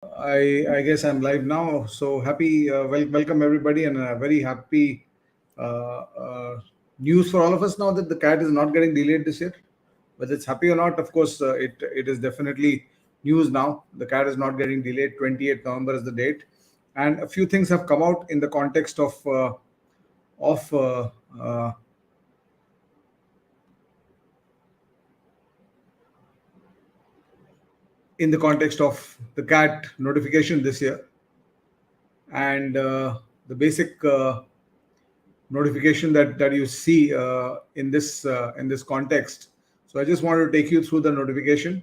I guess I'm live now. So happy, welcome everybody, and a very happy news for all of us now that the CAT is not getting delayed this year. Whether it's happy or not, of course, it is definitely news now. The CAT is not getting delayed. 28th November is the date, and a few things have come out in the context of uh, in the context of the CAT notification this year, and the basic notification that you see in this context. So I just wanted to take you through the notification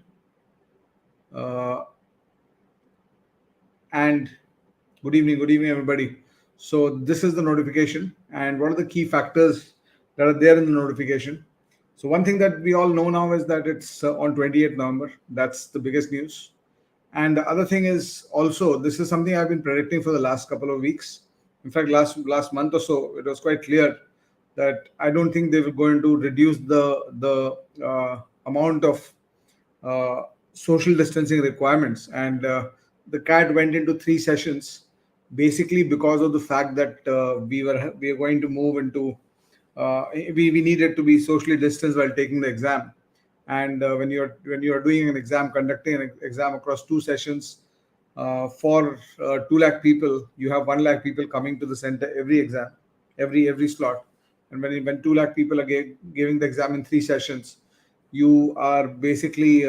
uh, and good evening everybody. So this is the notification, and what are the key factors that are there in the notification? So one thing that we all know now is that it's on 28th November. That's the biggest news. And the other thing is also, this is something I've been predicting for the last couple of weeks. In fact, last month or so, it was quite clear that I don't think they were going to reduce the amount of social distancing requirements. And the CAT went into 3 sessions, basically because of the fact that we are going to move into we needed to be socially distanced while taking the exam. And when you're doing an exam, conducting an exam across 2 sessions for 2 lakh people, you have 1 lakh people coming to the center every exam, every slot. And when 2 lakh people are giving the exam in 3 sessions, you are basically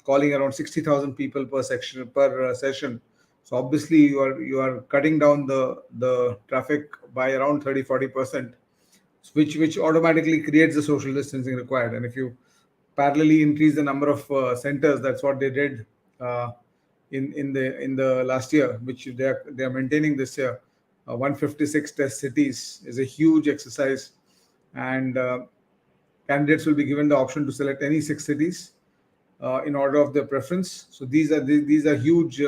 calling around 60,000 people per section per session. So obviously you are cutting down the traffic by around 30-40%, which automatically creates the social distancing required. And if you parallelly increase the number of centers, that's what they did uh, in the last year, which they are maintaining this year. 156 test cities is a huge exercise, and candidates will be given the option to select any 6 cities in order of their preference. So these are huge.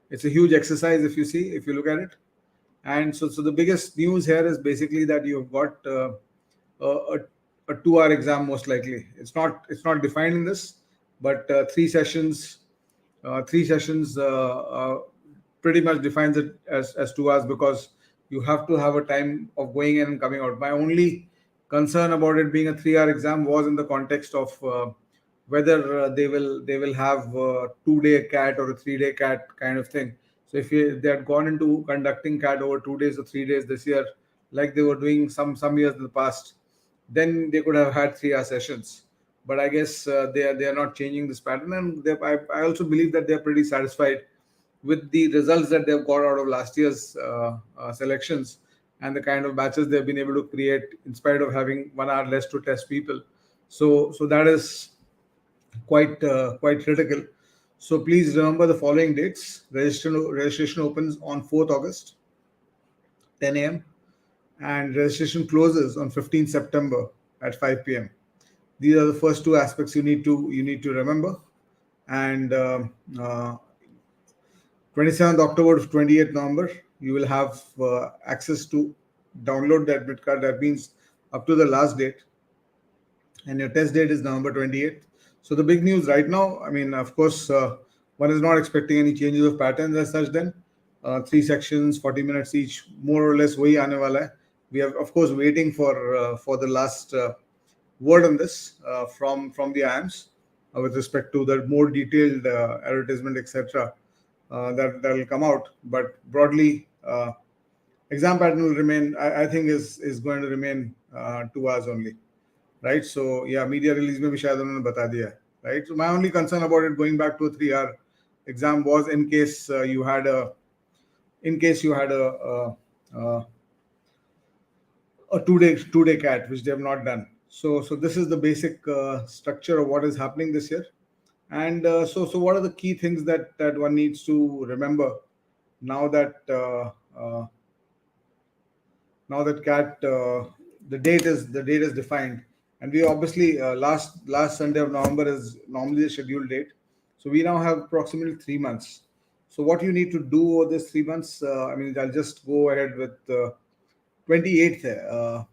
It's a huge exercise if you look at it. And so the biggest news here is basically that you've got a, a 2 hour exam, most likely. It's not defined in this, but 3 sessions pretty much defines it as 2 hours, because you have to have a time of going in and coming out. My only concern about it being a 3 hour exam was in the context of whether they will have a 2 day CAT or a 3 day CAT kind of thing. So if they had gone into conducting CAT over 2 days or 3 days this year, like they were doing some years in the past, then they could have had 3 hour sessions. But I guess they are not changing this pattern, and I also believe that they're pretty satisfied with the results that they've got out of last year's selections, and the kind of batches they've been able to create in spite of having 1 hour less to test people. So that is quite critical. So please remember the following dates. Registration opens on 4th August, 10 a.m., and registration closes on 15th September at 5 p.m. These are the first two aspects you need to remember. And 27th October to 28th November, you will have access to download the admit card. That means up to the last date, and your test date is November 28th. So the big news right now, I mean, of course, one is not expecting any changes of patterns as such. Then 3 sections, 40 minutes each, more or less वही आने वाला है. We are of course waiting for the last word on this from the IIMs with respect to the more detailed advertisement, etc. That will come out. But broadly, exam pattern will remain. I think is going to remain 2 hours only, right? So yeah, media release में भी शायद उन्होंने बता दिया है, right? So my only concern about it going back to a 3 hour exam was in case you had a 2 day CAT, which they have not done. So this is the basic structure of what is happening this year. And so what are the key things that one needs to remember now that CAT the date is defined, and we obviously last Sunday of November is normally the scheduled date. So we now have approximately 3 months. So what you need to do over this 3 months, I mean, I'll just go ahead with 28th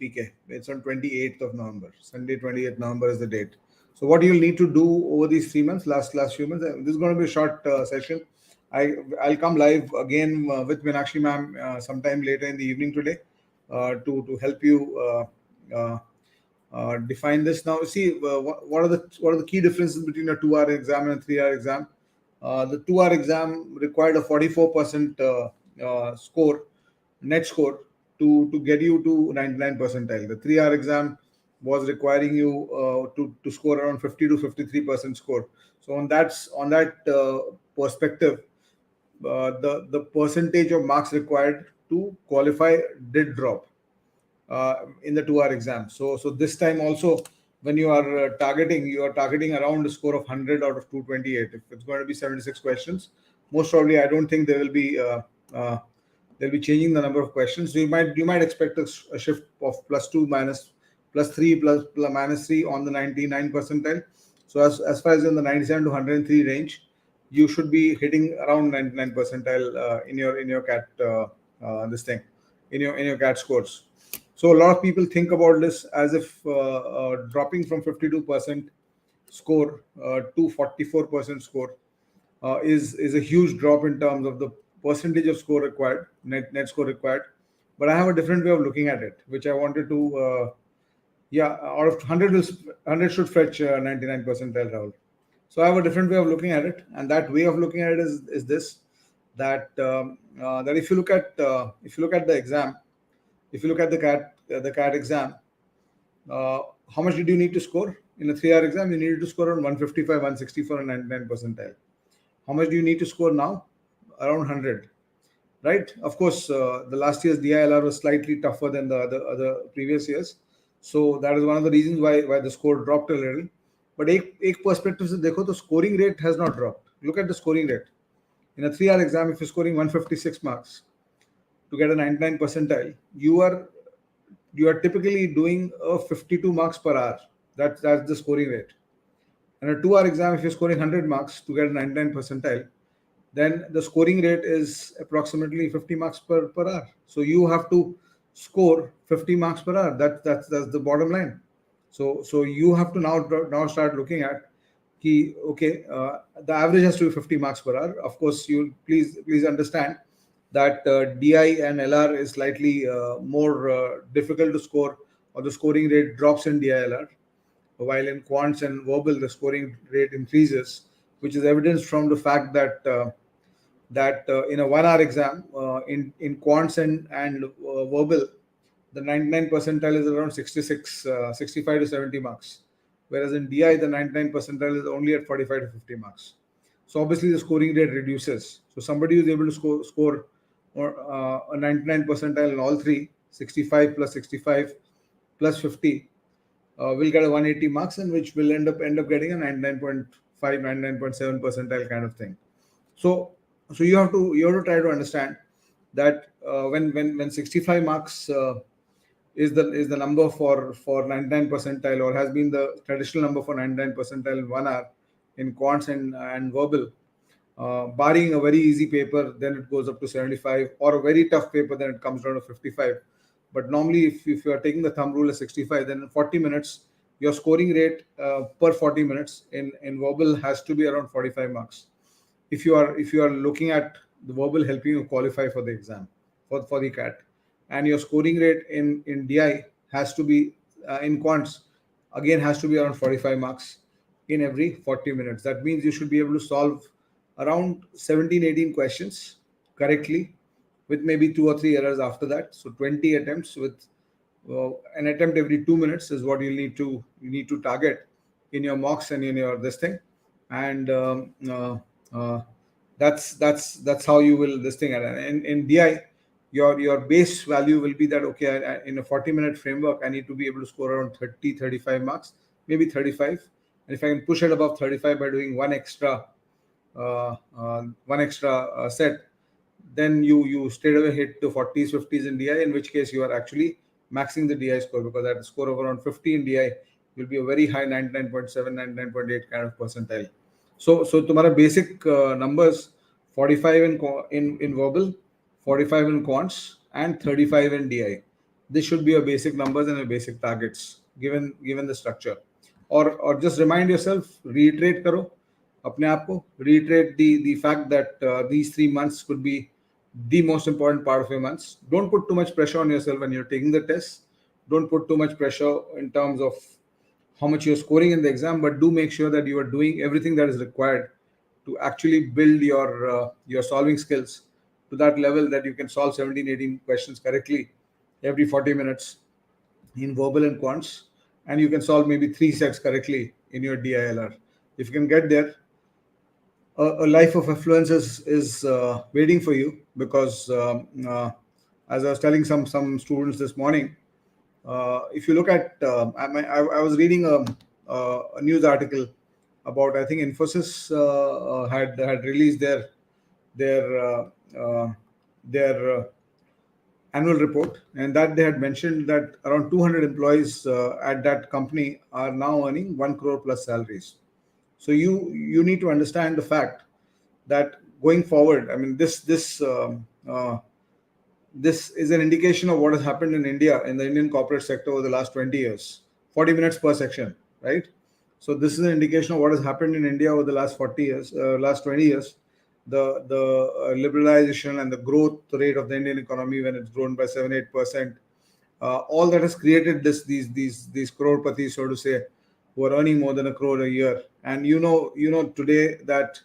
PK. It's on 28th of November. Sunday 28th November is the date. So what you'll need to do over these 3 months, last few months, this is going to be a short session. I'll come live again with Meenakshi ma'am sometime later in the evening today to help you define this. Now, see what are the key differences between a 2-hour exam and a 3-hour exam. The 2-hour exam required a 44% score, net score, to get you to 99 percentile. The 3-hour exam was requiring you to score around 50 to 53% score. So on that perspective, the percentage of marks required to qualify did drop in the 2-hour exam. So this time also, when you are targeting around a score of 100 out of 228. If it's going to be 76 questions, most probably I don't think they'll be changing the number of questions. So you might expect a shift of +2 +3 -3 on the 99 percentile. So as far as in the 97 to 103 range, you should be hitting around 99 percentile in your CAT this thing in your CAT scores. So a lot of people think about this as if dropping from 52% score to 44% score is a huge drop in terms of the percentage of score required, net score required. But I have a different way of looking at it, which I wanted to, out of 100, 100 should fetch 99 percentile, Rahul. So I have a different way of looking at it, and that way of looking at it is this: that that if you look at the exam, if you look at the CAT exam, how much did you need to score in a 3-hour exam? You needed to score around 155, 160 for a 99 percentile. How much do you need to score now? Around 100, right? Of course, the last year's DILR was slightly tougher than the other previous years, so that is one of the reasons why the score dropped a little. But एक perspective से देखो तो scoring rate has not dropped. Look at the scoring rate. In a 3-hour exam, if you're scoring 156 marks to get a 99 percentile, you are typically doing a 52 marks per hour. That's the scoring rate. And a 2-hour exam, if you're scoring 100 marks to get a 99 percentile, then the scoring rate is approximately 50 marks per hour. So you have to score 50 marks per hour. That's the bottom line. So you have to now start looking at the average has to be 50 marks per hour. Of course, you please understand that DI and LR is slightly more difficult to score, or the scoring rate drops in DI-LR, while in quants and verbal the scoring rate increases, which is evidenced from the fact that in a 1-hour exam in quants and verbal, the 99 percentile is around 65 to 70 marks, whereas in DI the 99 percentile is only at 45 to 50 marks. So obviously the scoring rate reduces. So somebody who is able to score a 99 percentile in all three, 65 plus 65 plus 50, will get a 180 marks, and which will end up getting a 99.5, 99.7 percentile kind of thing. So you have to try to understand that when 65 marks is the number for 99 percentile, or has been the traditional number for 99 percentile in 1 hour in quants and verbal, barring a very easy paper, then it goes up to 75, or a very tough paper, then it comes down to 55. But normally, if you are taking the thumb rule as 65, then in 40 minutes, your scoring rate per 40 minutes in verbal has to be around 45 marks. If you are looking at the verbal helping you qualify for the exam, for the CAT, and your scoring rate in DI has to be in quants again has to be around 45 marks in every 40 minutes. That means you should be able to solve around 17-18 questions correctly, with maybe 2 or 3 errors after that. So 20 attempts with an attempt every 2 minutes is what you need to target in your mocks and in your this thing. And that's how you will this thing. And in DI, your base value will be that, okay, in a 40-minute framework, I need to be able to score around 30, 35 marks, maybe 35. And if I can push it above 35 by doing one extra set, then you straight away hit the 40s, 50s in DI, in which case you are actually maxing the DI score, because at a score of around 50 in DI will be a very high 99.7, 99.8 kind of percentile. So तुम्हारा basic numbers 45 in verbal, 45 in quants, and 35 in DI. This should be your basic numbers and your basic targets given the structure. Or just remind yourself, reiterate करो अपने आप को, reiterate the fact that these 3 months could be the most important part of your months. Don't put too much pressure on yourself when you're taking the test. Don't put too much pressure in terms of how much you're scoring in the exam, but do make sure that you are doing everything that is required to actually build your solving skills to that level that you can solve 17, 18 questions correctly every 40 minutes in verbal and quants, and you can solve maybe 3 sets correctly in your DILR. If you can get there, a life of affluence is waiting for you, because as I was telling some students this morning, if you look at, I was reading a news article about, I think Infosys had released their their annual report, and that they had mentioned that around 200 employees at that company are now earning 1 crore plus salaries. So you need to understand the fact that going forward, I mean, this is an indication of what has happened in India, in the Indian corporate sector over the last 20 years. 40 minutes per section, right? So this is an indication of what has happened in India over the last 40 years, last 20 years. The liberalization and the growth rate of the Indian economy, when it's grown by 7-8%, all that has created these crorepati, so to say, who are earning more than a crore a year. And today that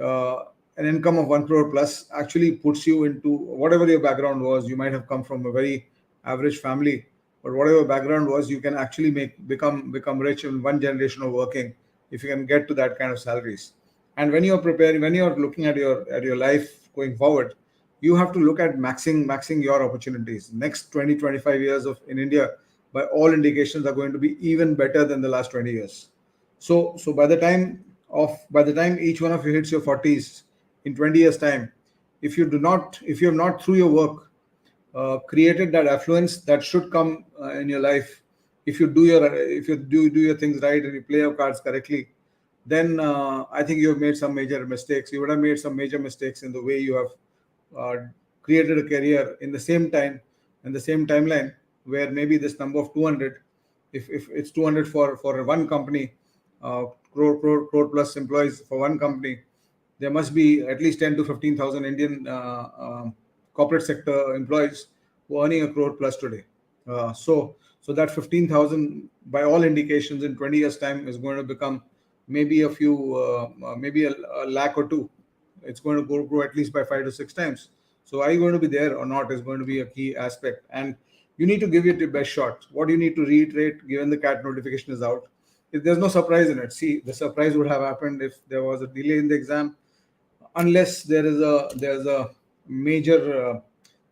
uh, an income of 1 crore plus actually puts you into whatever your background was. You might have come from a very average family, but whatever background was, you can actually become rich in one generation of working if you can get to that kind of salaries. And when you're preparing, when you're looking at your life going forward, you have to look at maxing your opportunities. Next 20-25 years of in India, by all indications, are going to be even better than the last 20 years. So by the time each one of you hits your 40s in 20 years time, if you have not through your work created that affluence that should come in your life, if you do your things right and you play your cards correctly, then I think you have made some major mistakes. You would have made some major mistakes in the way you have created a career in the same time, in the same timeline, where maybe this number of 200, if it's 200 for one company, crore plus employees for one company, there must be at least 10 to 15,000 Indian corporate sector employees who are earning a crore plus today. So that 15,000, by all indications, in 20 years' time is going to become maybe maybe a lakh or two. It's going to grow at least by 5 to 6 times. So are you going to be there or not is going to be a key aspect. And you need to give it your best shot. What you need to reiterate, given the CAT notification is out, if there's no surprise in it. See, the surprise would have happened if there was a delay in the exam, unless there's a major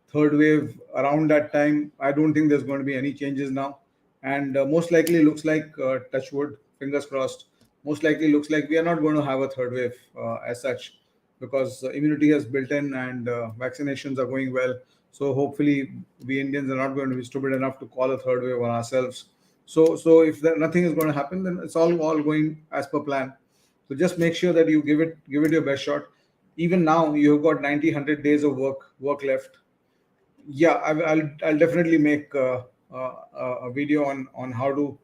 third wave around that time. I don't think there's going to be any changes now, and most likely looks like, touch wood, fingers crossed, most likely looks like we are not going to have a third wave as such, because immunity has built in, and vaccinations are going well. So hopefully we Indians are not going to be stupid enough to call a third wave on ourselves. So if nothing is going to happen, then it's all going as per plan. So just make sure that you give it your best shot. Even now, you've got 90, 100 days of work left. Yeah, I'll definitely make a video on how to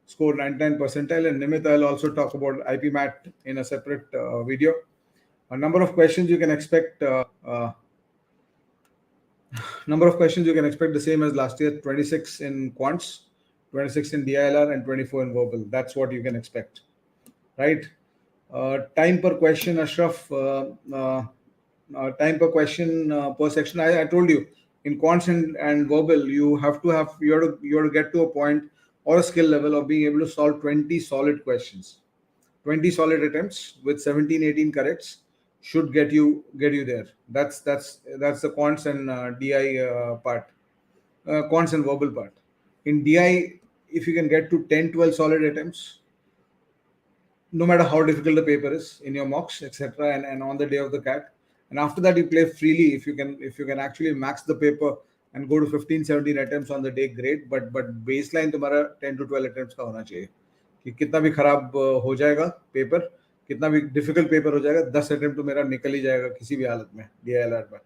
score 99 percentile, and Nimit, I'll also talk about IP-MAT in a separate video. A number of questions you can expect. Number of questions you can expect the same as last year: 26 in quants, 26 in DILR, and 24 in verbal. That's what you can expect, right? Time per question, Ashraf. Time per question per section. I told you, in quants and verbal, you have to get to a point or a skill level of being able to solve 20 solid questions. 20 solid attempts with 17, 18 corrects should get you there. That's the quants and DI part, quants and verbal part. In DI, if you can get to 10, 12 solid attempts, no matter how difficult the paper is in your mocks, etc., and on the day of the CAT, and after that you play freely. If you can actually max the paper and go to 15, 17 attempts on the day, great. But baseline तुम्हारा 10 to 12 attempts का होना चाहिए, कि कितना भी खराब हो जाएगा पेपर, कितना भी डिफिकल्ट पेपर हो जाएगा, 10 अटेम्प्ट तो मेरा निकल ही जाएगा किसी भी हालत में DILR में,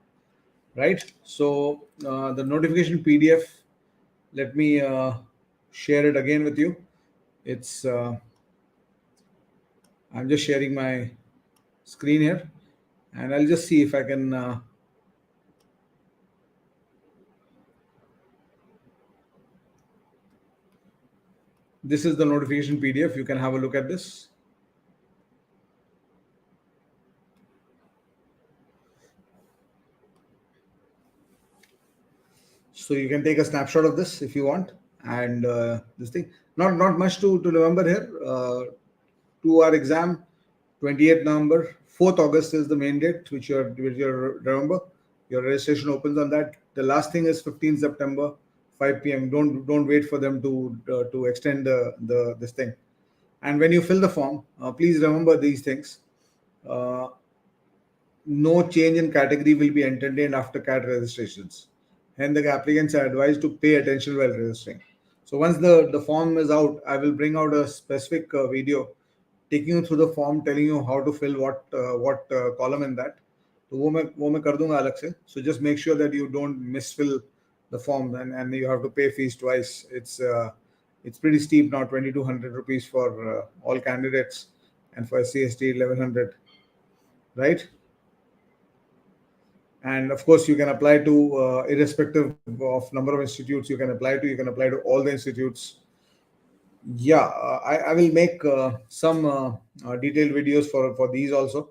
right? So the notification PDF, let me share it again with you. It's I'm just sharing my screen here, and I'll just see if I can. This is the notification PDF. You can have a look at this. So you can take a snapshot of this if you want, and this thing. Not much to remember here. To our exam, 28th November, 4th August is the main date, which you're remember. Your registration opens on that. The last thing is 15th September, 5 p.m. Don't wait for them to extend the this thing. And when you fill the form, please remember these things. Uh, no change in category will be entertained after CAT registrations. Hence, the applicants are advised to pay attention while registering. So once the form is out, I will bring out a specific video taking you through the form, telling you how to fill what column in that. तो वो मैं कर दूंगा अलग से. So just make sure that you don't misfill the form, and you have to pay fees twice. It's pretty steep now, 2,200 rupees for all candidates, and for CST 1,100, right? And of course, you can apply to irrespective of number of institutes you can apply to. You can apply to all the institutes. Yeah, I will make some detailed videos for these also.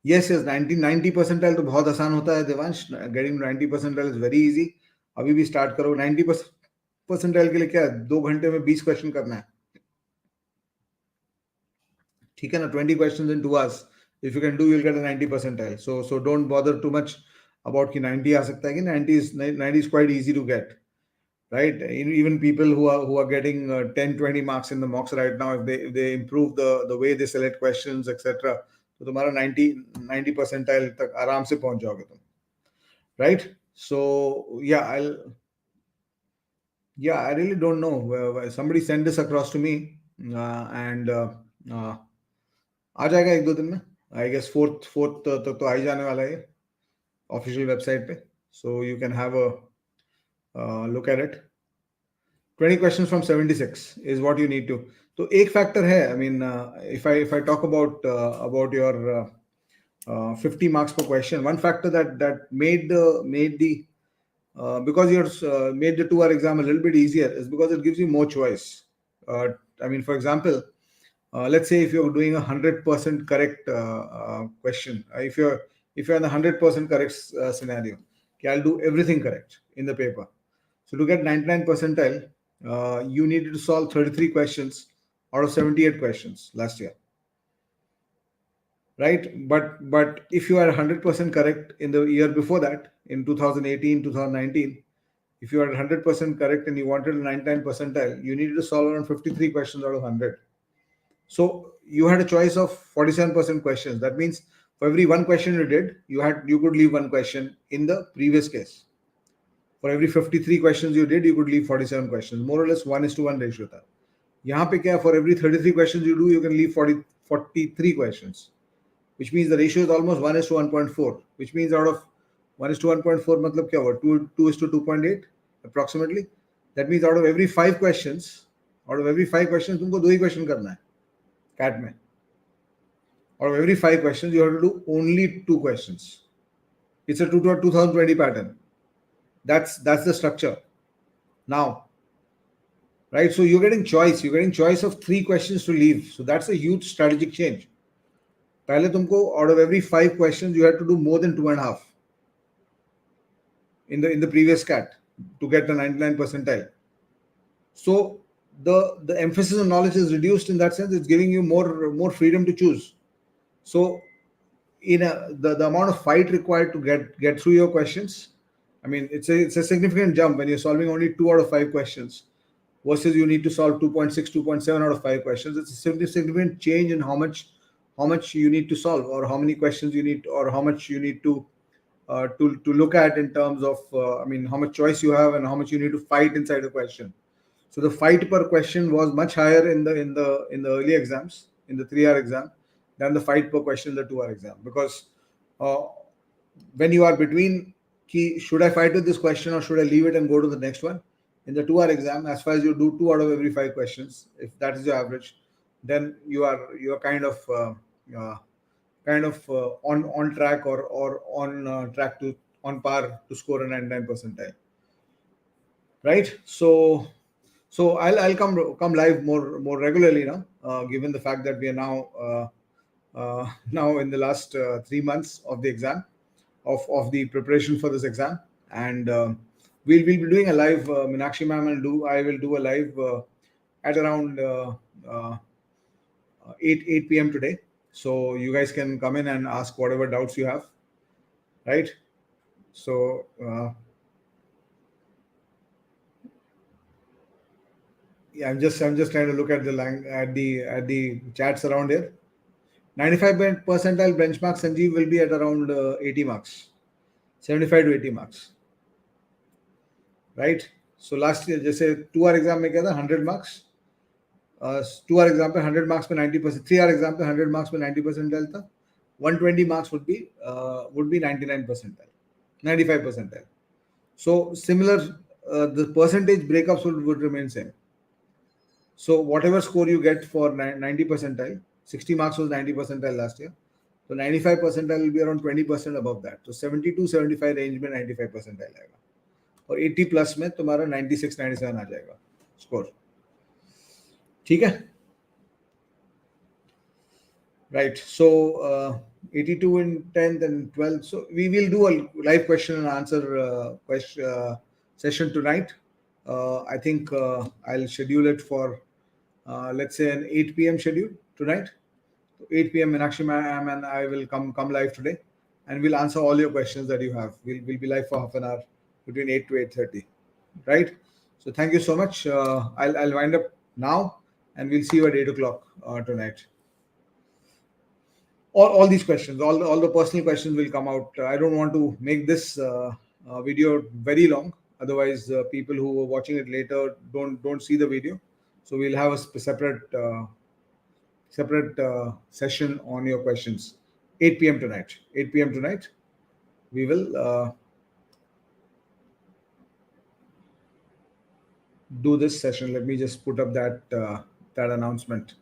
Yes, 90 percentile तो बहुत आसान होता है Devansh. Getting 90 percentile is very easy. अभी भी start करो. 90 percentile के लिए क्या है? 2 घंटे में 20 क्वेश्चन करना है. ठीक है ना? 20 questions in 2 hours. If you can do, you'll get a 90 percentile. So don't bother too much about कि 90 आ सकता है कि 90 is quite easy to get. Right, even people who are getting 10-20 marks in the mocks right now, if they improve the way they select questions, etc., तो तुम्हारा 90 percentile तक आराम से पहुंच जाओगे तुम. Right? So yeah, I really don't know. Somebody send this across to me, and आ जाएगा 1-2 दिन में. I guess 4th तक तो आ ही जाने वाला है official website पे. So you can have a look at it. 20 questions from 76 is what you need to. So एक factor है. I mean, if I talk about your 50 marks per question, one factor that made the because you're made the 2-hour exam a little bit easier is because it gives you more choice. I mean, for example, let's say if you're doing 100% correct question, if you're in the 100% correct scenario, okay, I'll do everything correct in the paper. So to get 99 percentile, you needed to solve 33 questions out of 78 questions last year, right? But if you are 100% correct in the year before that, in 2018, 2019, if you are 100% correct and you wanted a 99 percentile, you needed to solve around 53 questions out of 100. So you had a choice of 47% questions. That means for every one question you did, you could leave one question in the previous case. For every 53 questions you did, you could leave 47 questions. More or less 1:1 ratio था. यहाँ पे क्या? For every 33 questions you do, you can leave 43 questions, which means the ratio is almost 1:1.4. Which means out of 1:1.4, मतलब क्या हुआ? 2:2.8 approximately. That means out of every 5 questions, तुमको 2 ही question करना है CAT में. Out of every 5 questions, you have to do only 2 questions. It's a 2020 pattern. That's the structure now, right? So you're getting choice of 3 questions to leave. So that's a huge strategic change. पहले तुमको out of every 5 questions you had to do more than 2.5 in the previous CAT to get the 99 percentile. So the emphasis on knowledge is reduced in that sense. It's giving you more freedom to choose. So the amount of fight required to get through your questions, I mean, it's a significant jump when you're solving only 2 out of 5 questions versus you need to solve 2.6, 2.7 out of 5 questions. It's a significant change in how much you need to solve, or how many questions you need, or how much you need to look at in terms of I mean, how much choice you have and how much you need to fight inside a question. So the fight per question was much higher in the early exams, in the 3-hour exam, than the fight per question in the 2-hour exam, because when you are between should I fight with this question or should I leave it and go to the next one, in the 2-hour exam, as far as you do 2 out of every 5 questions, if that is your average, then you are kind of kind of on track or on track to on par to score a 99 percentile, right? So I'll come live more regularly now, given the fact that we are now now in the last 3 months of the exam, of the preparation for this exam, and we'll be doing a live. Meenakshi ma'am and I will do a live at around uh, 8 p.m. today. So you guys can come in and ask whatever doubts you have, right? So yeah, I'm just trying to look at the at the chats around here. 95 percentile benchmark Sanjeev will be at around 80 marks, 75 to 80 marks, right? So last year, जैसे 2 hour exam में क्या था 100 marks, 2 hour exam पे 100 marks पे 90%, 3 hour exam पे 100 marks पे 90 percentile था, 120 marks would be 99 percentile, 95 percentile. So similar, the percentage breakups would remain same. So whatever score you get for 90 percentile, 60 marks was 90 percentile last year. So 95 percentile will be around 20% above that. So 72 75 range में 95 percentile आएगा, और 80 plus में तुम्हारा 96 97 आ जाएगा score, ठीक है, right? So 82 in 10th and 12th. So we will do a live question and answer session tonight. I think I'll schedule it for let's say an 8 p.m. schedule tonight. 8 p.m. Meenakshi ma'am and I will come live today, and we'll answer all your questions that you have. We'll be live for half an hour between 8 to 8:30, right? So thank you so much. I'll wind up now, and we'll see you at 8 o'clock tonight. All these questions, all the personal questions will come out. I don't want to make this video very long. Otherwise, people who are watching it later don't see the video. So we'll have a separate session on your questions. 8 p.m. tonight. 8 p.m. tonight. We will do this session. Let me just put up that announcement.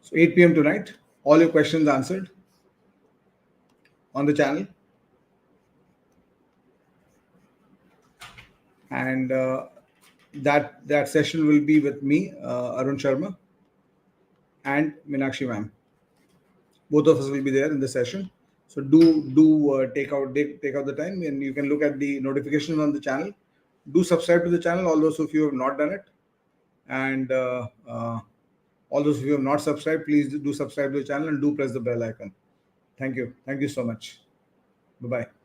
So 8 p.m. tonight, all your questions answered on the channel. And that session will be with me, ARUN Sharma, and Meenakshi ma'am. Both of us will be there in the session. So do take out the time, and you can look at the notifications on the channel. Do subscribe to the channel, all those of you who have not done it, and all those of you who have not subscribed, please do subscribe to the channel and do press the bell icon. Thank you so much. Bye bye.